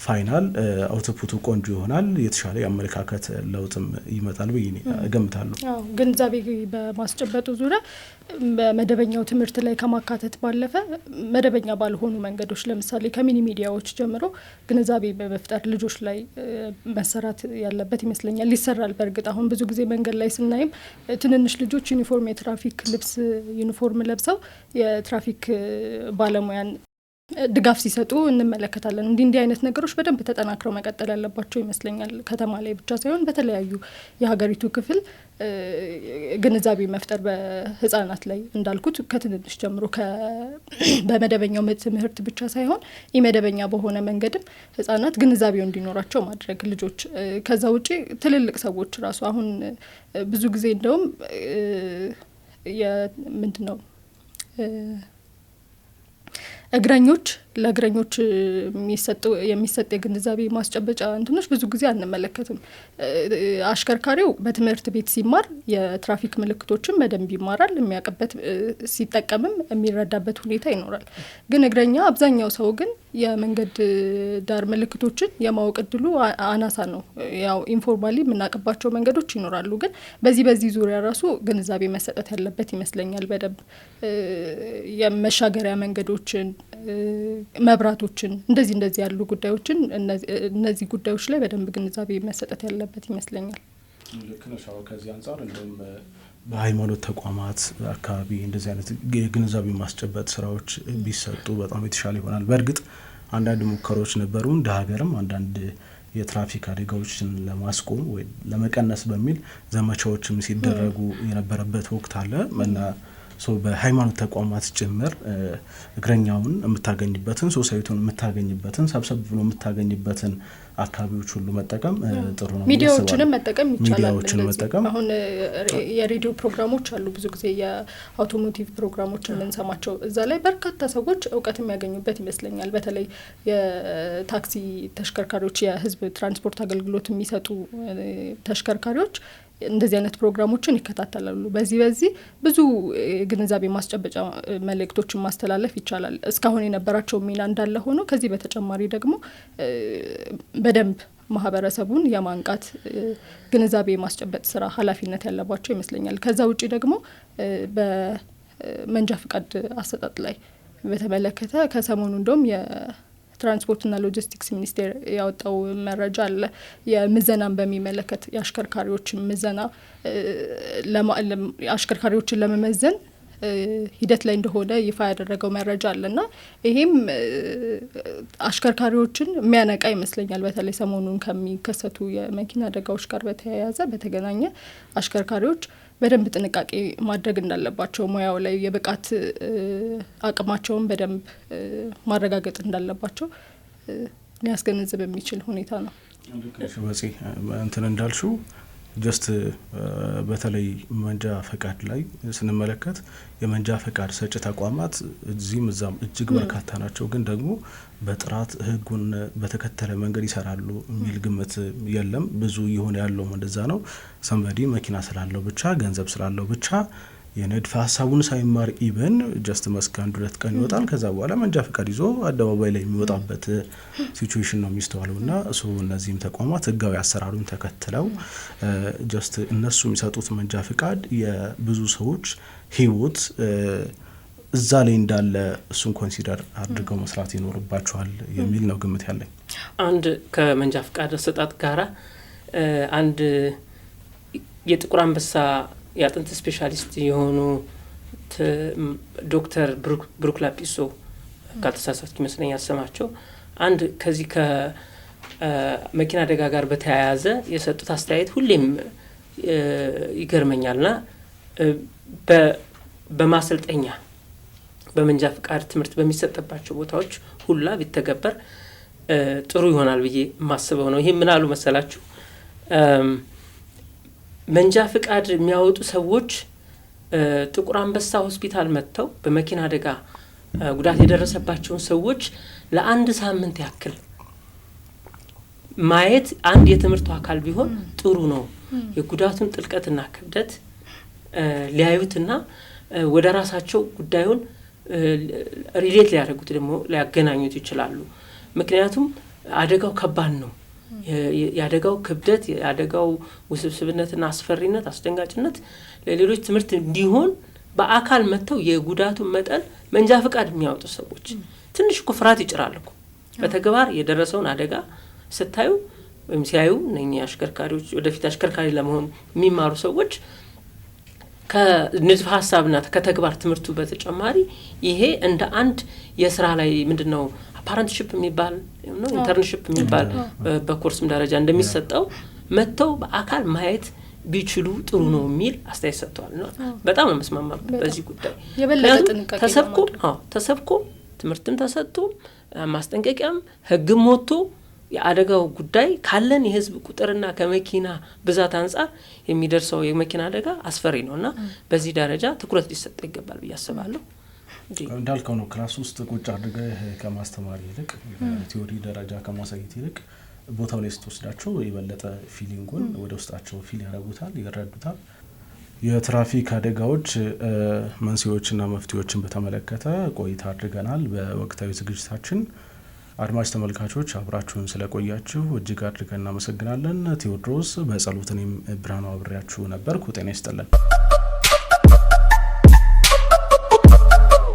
ፋይናል አውትፑቱ ቆንጆ ይሆናል፣ የተሻለ የአመለካከት ለውጥም ይመጣል ብዬ እገምታለሁ። ግንዛቤ በማስጨበጡ ዙሪያ በመደበኛው ትምህርት ላይ ከማካተት ባለፈ መደበኛ ባልሆኑ መንገዶች ለምሳሌ ከሚኒ ሚዲያዎች ጀምሮ ግንዛቤ በመፍጠር ልጆች ላይ መሰራት ያለበት ይመስለኛል። ይሰራል። በእርግጥ አሁን ብዙ ጊዜ መንገድ ላይ ስናይም ትንንሽ ልጆች ዩኒፎርም የትራፊክ ልብስ ዩኒፎርም ለብሰው የትራፊክ ባለሙያን ድጋፍ ሲሰጡ እንመለከታለን። እንዲህ አይነት ነገሮች በደንብ ተጠናክረው መቀጠል ያለባቸው ይመስለኛል። ከተማ ላይ ብቻ ሳይሆን በተለያዩ የሀገሪቱ ክፍል ግንዛቤ መፍጠር በህጻናት ላይ እንዳልኩት ከትንንሽ ጀምሮ በመደበኛው ትምህርት ብቻ ሳይሆን ኢመደበኛ በሆነ መንገድም ህጻናት ግንዛቤው እንዲኖራቸው ማድረግ ልጆች። ከዛ ውጪ ትልልቅ ሰዎች ራሱ አሁን ብዙ ጊዜ እንደውም ምንድነው እግረኞች ለእግረኞች የሚሰጥ የግንዛቤ ማስጨበጫ እንትኖች ብዙ ጊዜ አንመለከትም። አሽከርካሪው በትምህርት ቤት ሲማር የትራፊክ ምልክቶችን በደንብ ይማራል፣ የሚያውቅበት ሲጠቀምም የሚረዳበት ሁኔታ ይኖራል። ግን እግረኛ አብዛኛው ሰው ግን የመንገድ ዳር ምልክቶችን የማወቅ እድሉ አናሳ ነው። ያው ኢንፎርማሊ የምናውቅባቸው መንገዶች ይኖራሉ፣ ግን በዚህ ዙሪያ ራሱ ግንዛቤ መሰጠት ያለበት ይመስለኛል። በደንብ የመሻገሪያ መንገዶችን፣ መብራቶችን እንደዚህ ያሉ ጉዳዮችን እነዚህ ጉዳዮች ላይ በደንብ ግንዛቤ መሰጠት ያለበት ይመስለኛል። ልክ ነሽ። ከዚህ አንጻር እንደውም በሃይማኖት ተቋማት አካባቢ እንደዚህ አይነት የግንዛቤ ማስጨበጥ ስራዎች ቢሰጡ በጣም የተሻለ ይሆናል። በእርግጥ አንዳንድ ሙከራዎች ነበሩ እንደ ሀገርም አንዳንድ የትራፊክ አደጋዎችን ለማስቆም ወይ ለመቀነስ በሚል ዘመቻዎችም ሲደረጉ የነበረበት ወቅት አለ እና በሃይማኖት ተቋማት ጭምር እግረኛውን የምታገኝበትን ሶሳይቲውን የምታገኝበትን ሰብሰብ ብሎ የምታገኝበትን አካባቢዎች ሁሉ መጠቀም ጥሩ ነው። ሚዲያዎችንም መጠቀም ይቻላል። ሚዲያዎችን መጠቀም አሁን የሬዲዮ ፕሮግራሞች አሉ፣ ብዙ ጊዜ የአውቶሞቲቭ ፕሮግራሞች የምንሰማቸው እዛ ላይ በርካታ ሰዎች እውቀት የሚያገኙበት ይመስለኛል። በተለይ የታክሲ ተሽከርካሪዎች፣ የህዝብ ትራንስፖርት አገልግሎት የሚሰጡ ተሽከርካሪዎች እንደዚህ አይነት ፕሮግራሞችን ይከታተላሉ። በዚህ ብዙ ግንዛቤ ማስጨበጫ መልእክቶችን ማስተላለፍ ይቻላል። እስካሁን የነበራቸው ሚና እንዳለ ሆኖ ከዚህ በተጨማሪ ደግሞ በደንብ ማህበረሰቡን የማንቃት ግንዛቤ ማስጨበጥ ስራ ኃላፊነት ያለባቸው ይመስለኛል። ከዛ ውጪ ደግሞ በመንጃ ፍቃድ አሰጣጥ ላይ በተመለከተ ከሰሞኑ እንደውም ትራንስፖርትና ሎጂስቲክስ ሚኒስቴር ያወጣው መረጃ አለ። የምዘናን በሚመለከት የአሽከርካሪዎችን ምዘና አሽከርካሪዎችን ለመመዘን ሂደት ላይ እንደሆነ ይፋ ያደረገው መረጃ አለና ይሄም አሽከርካሪዎችን የሚያነቃ ይመስለኛል። በተለይ ሰሞኑን ከሚከሰቱ የመኪና አደጋዎች ጋር በተገናኘ አሽከርካሪዎች በደንብ ጥንቃቄ ማድረግ እንዳለባቸው፣ ሙያው ላይ የብቃት አቅማቸውን በደንብ ማረጋገጥ እንዳለባቸው ሊያስገነዝብ የሚችል ሁኔታ ነው። እንትን እንዳልሽው ጀስት በተለይ መንጃ ፈቃድ ላይ ስንመለከት የመንጃ ፈቃድ ሰጪ ተቋማት እዚህም እዛም እጅግ በርካታ ናቸው። ግን ደግሞ በጥራት ህጉን በተከተለ መንገድ ይሰራሉ የሚል ግምት የለም። ብዙ እየሆነ ያለው እንደዛ ነው። ሰንበዲ መኪና ስላለው ብቻ ገንዘብ ስላለው ብቻ የንድፈ ሀሳቡን ሳይማር ኢቨን ጀስት መስክ 1-2 ቀን ይወጣል። ከዛ በኋላ መንጃ ፈቃድ ይዞ አደባባይ ላይ የሚወጣበት ሲቹዌሽን ነው የሚስተዋለውና እነዚህም ተቋማት ህጋዊ አሰራሩን ተከትለው ጀስት እነሱ የሚሰጡት መንጃ ፈቃድ የብዙ ሰዎች ህይወት እዛ ላይ እንዳለ እሱን ኮንሲደር አድርገው መስራት ይኖርባቸዋል የሚል ነው ግምት ያለኝ። አንድ ከመንጃ ፈቃድ አሰጣጥ ጋራ አንድ የጥቁር አንበሳ የአጥንት ስፔሻሊስት የሆኑ ዶክተር ብሩክ ላጲሶ ካልተሳሳትኩ ይመስለኛል ስማቸው፣ አንድ ከዚህ ከመኪና አደጋ ጋር በተያያዘ የሰጡት አስተያየት ሁሌም ይገርመኛልና በማሰልጠኛ በመንጃ ፈቃድ ትምህርት በሚሰጥባቸው ቦታዎች ሁላ ቢተገበር ጥሩ ይሆናል ብዬ ማስበው ነው። ይሄ ምን አሉ መሰላችሁ? መንጃ ፈቃድ የሚያወጡ ሰዎች ጥቁር አንበሳ ሆስፒታል መጥተው በመኪና አደጋ ጉዳት የደረሰባቸውን ሰዎች ለአንድ ሳምንት ያክል ማየት አንድ የትምህርቱ አካል ቢሆን ጥሩ ነው። የጉዳቱን ጥልቀትና ክብደት ሊያዩትና ወደ ራሳቸው ጉዳዩን ሪሌት ሊያደርጉት ደግሞ ሊያገናኙት ይችላሉ። ምክንያቱም አደጋው ከባድ ነው። የአደጋው ክብደት፣ የአደጋው ውስብስብነትና አስፈሪነት፣ አስደንጋጭነት ለሌሎች ትምህርት እንዲሆን በአካል መጥተው የጉዳቱን መጠን መንጃ ፈቃድ የሚያወጡ ሰዎች ትንሽ ፍርሃት ይጭራል እኮ በተግባር የደረሰውን አደጋ ስታዩ ወይም ሲያዩ እነኚህ አሽከርካሪዎች ወደፊት አሽከርካሪ ለመሆን የሚማሩ ሰዎች ከንድፈ ሀሳብና ከተግባር ትምህርቱ በተጨማሪ ይሄ እንደ አንድ የስራ ላይ ምንድነው ፓረንትሺፕ የሚባል ነው ኢንተርንሺፕ የሚባል በኮርስም ደረጃ እንደሚሰጠው መጥተው በአካል ማየት ቢችሉ ጥሩ ነው የሚል አስተያየት ሰጥተዋል። ነው በጣም መስማማበት በዚህ ጉዳይ ተሰብኮ ትምህርትም ተሰጥቶ ማስጠንቀቂያም ህግም ወጥቶ የአደጋው ጉዳይ ካለን የህዝብ ቁጥርና ከመኪና ብዛት አንፃር የሚደርሰው የመኪና አደጋ አስፈሪ ነውና በዚህ ደረጃ ትኩረት ሊሰጥ ይገባል ብዬ አስባለሁ። እንዳልከው ነው ክላስ ውስጥ ቁጭ አድርገህ ከማስተማር ይልቅ ቲዮሪ ደረጃ ከማሳየት ይልቅ ቦታው ላይ ስትወስዳቸው የበለጠ ፊሊንጉን ወደ ውስጣቸው ፊል ያደርጉታል፣ ይረዱታል። የትራፊክ አደጋዎች መንስኤዎችና መፍትሄዎችን በተመለከተ ቆይታ አድርገናል በወቅታዊ ዝግጅታችን። አድማጭ ተመልካቾች አብራችሁን ስለቆያችሁ እጅግ አድርገን እናመሰግናለን። ቴዎድሮስ በጸሎት እኔም ብርሃኑ አብሬያችሁ ነበርኩ። ጤና ይስጥልን።